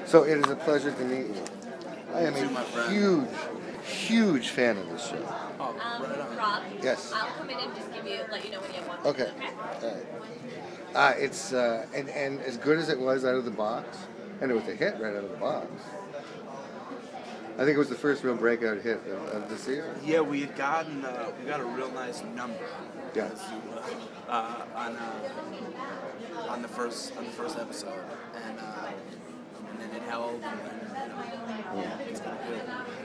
So it is a pleasure to meet you. I am a huge fan of this show. Oh, right on. Rob? Yes. I'll come in and just let you know when you have one. Okay. All right. It's and as good as it was out of the box, and it was a hit right out of the box. I think it was the first real breakout hit of the season. Yeah, we got a real nice number. Yeah. On the first episode, and then it held. It's been good.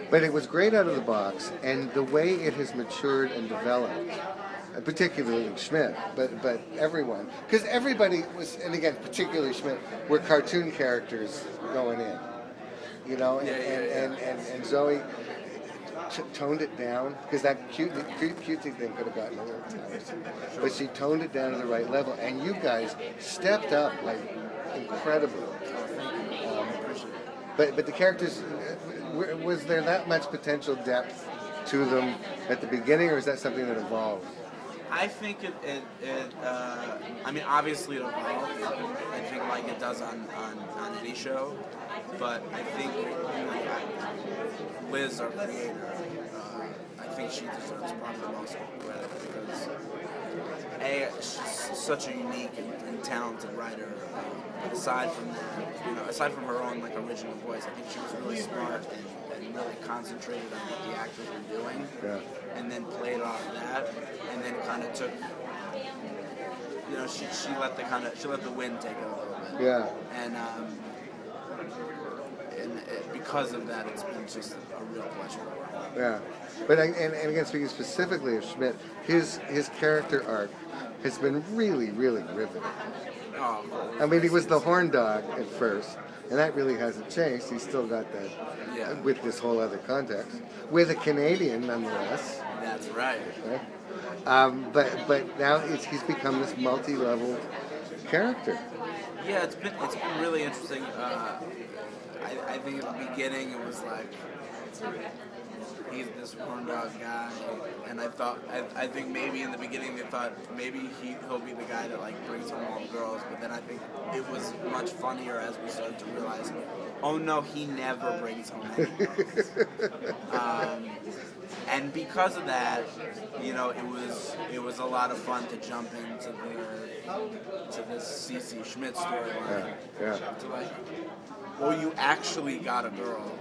But it was great out of the box, and the way it has matured and developed, particularly Schmidt, but everyone, because everybody was, and again, particularly Schmidt, were cartoon characters going in, you know, and Zoe toned it down, because that cutesy thing could have gotten a little tiresome, but she toned it down to the right level, and you guys stepped up like incredibly. But the characters, was there that much potential depth to them at the beginning, or is that something that evolved? I think I mean, obviously it evolved. I think like it does on any show. But I think Liz, our creator, I think she deserves probably the most credit because she's such a unique and talented writer. Aside from that, aside from her own like original voice, I think she was really smart and really concentrated on what the actors were doing, and then played off that, and then kind of took, she let the wind take it a little bit. Yeah. And because of that, it's been just a real pleasure. Yeah, but and again, speaking specifically of Schmidt, his character arc has been really riveting. Oh, I mean, he was the horn dog at first, and that really hasn't changed. He's still got that with this whole other context, with a Canadian nonetheless. That's right. But now he's become this multi-level character. Yeah, it's been really interesting. I think at the beginning it was like he's this horn dog guy, and I think maybe in the beginning they thought maybe he'll be the guy that like brings home all the girls, but then I think it was much funnier as we started to realize, oh no, he never brings home any girls. And because of that, it was a lot of fun to jump into this C.C. Schmidt storyline. Yeah. To like, well, you actually got a girl.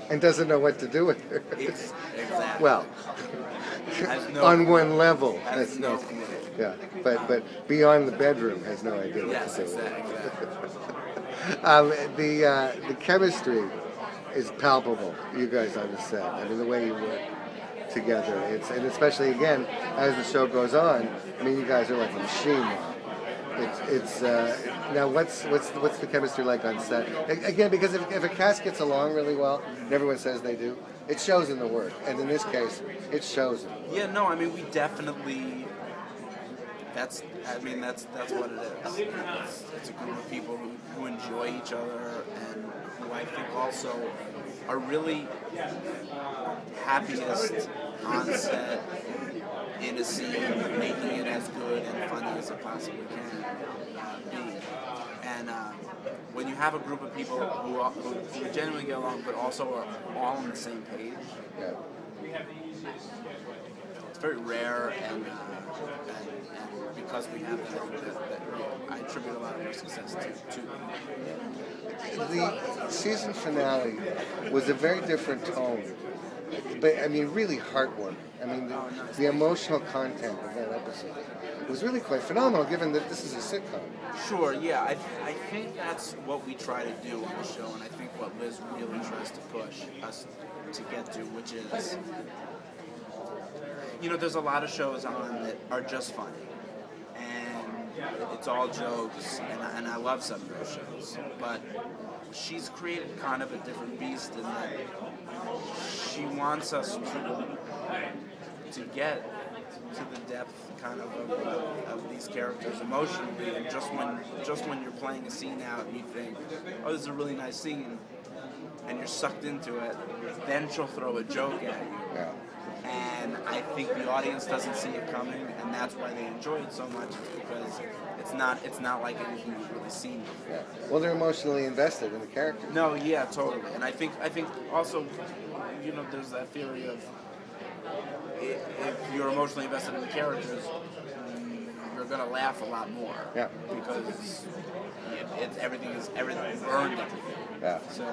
And doesn't know what to do with her. Exactly. Well, on one level, has no clue. Yeah, but beyond the bedroom, has no idea what to do. Exactly. The chemistry is palpable. You guys on the set. I mean, the way you work together. And especially again as the show goes on. I mean, you guys are like a machine now. It's now what's the chemistry like on set? Again, because if a cast gets along really well, and everyone says they do, it shows in the work. And in this case, it shows in the work. Yeah, no, I mean we definitely. That's what it is. It's a group of people who enjoy each other and who I think also are really happiest on set in a scene, making it as good and funny as it possibly can be. And when you have a group of people who genuinely get along, but also are all on the same page, it's very rare, and because we have that I attribute a lot of our success to them. The season finale was a very different tone. But, I mean, really heartwarming. I mean, the emotional content of that episode was really quite phenomenal, given that this is a sitcom. Sure, yeah. I think that's what we try to do on the show, and I think what Liz really tries to push us to get to, which is, there's a lot of shows on that are just funny, and it's all jokes, and I love some of those shows, but she's created kind of a different beast in that she wants us to get to the depth kind of these characters emotionally, and just when you're playing a scene out and you think, oh, this is a really nice scene, and you're sucked into it, then she'll throw a joke at you. and I think the audience doesn't see it coming, and that's why they enjoy it so much, because it's not like anything you've really seen before. Yeah. Well, they're emotionally invested in the character. No, yeah, totally. And I think also, there's that theory of if you're emotionally invested in the characters, you're gonna laugh a lot more. Yeah. Because everything's earned everything. Yeah. So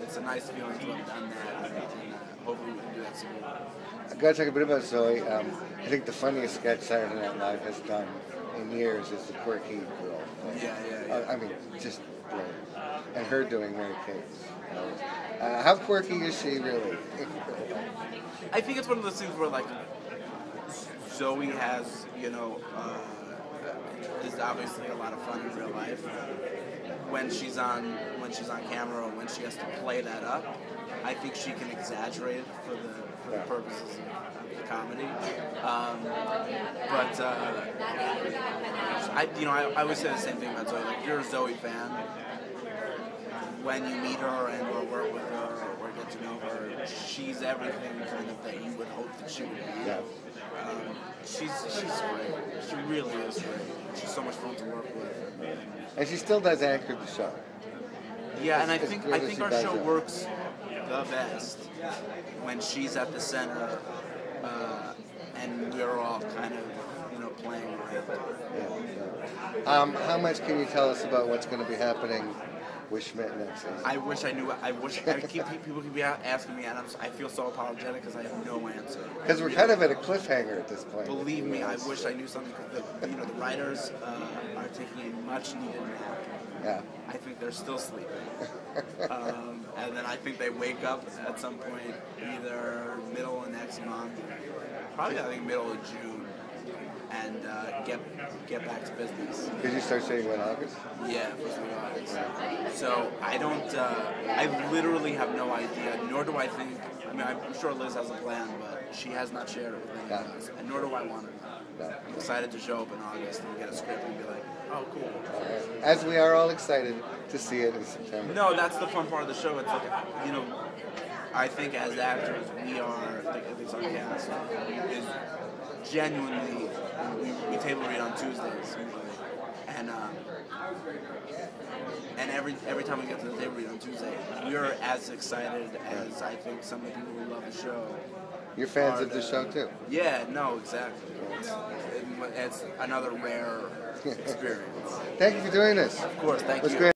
it's a nice feeling to have done that, and hopefully we can do that soon. I've got to talk a bit about Zoe. I think the funniest sketch Saturday Night Live has done in years is the quirky girl. Yeah. I mean, just brilliant. And her doing Mary Kate's. How quirky is she really? I think it's one of those things where like Zoe has, is obviously a lot of fun in real life. When she's on camera or when she has to play that up, I think she can exaggerate it for the purposes of the comedy. I always say the same thing about Zoe. Like, if you're a Zoe fan, when you meet her and or work with her or get to know her, she's everything kind of that you would hope that she would be. Yeah. She's great. She really is great. She's so much fun to work with. And she still does anchor the show. Yeah, and I think our show works the best when she's at the center, and we're all kind of playing around. Yeah. How much can you tell us about what's going to be happening with Schmidt next season? I wish I knew. People keep asking me, and I feel so apologetic because I have no answer. Because we're kind of at a cliffhanger at this point. Believe me, I wish I knew something. Because the writers are taking a much needed nap. Yeah. I think they're still sleeping. And then I think they wake up at some point, either middle of next month, probably I think middle of June, and get back to business. Did you start shooting in August? Yeah, first week of August. So I don't, I literally have no idea, nor do I think, I'm sure Liz has a plan, but she has not shared it with anyone else, and nor do I want to. I'm excited to show up in August and get a script and be like, oh, cool. As we are all excited to see it in September. No, that's the fun part of the show. It's like, I think as actors, we are, like, at least our cast, is genuinely, we table read on Tuesdays, and every time we get to the table read on Tuesday, we're as excited as I think some of the people who love the show. You're fans of the show too? Yeah, no, exactly. It's another rare experience. Thank you for doing this. Of course, thank you. Great.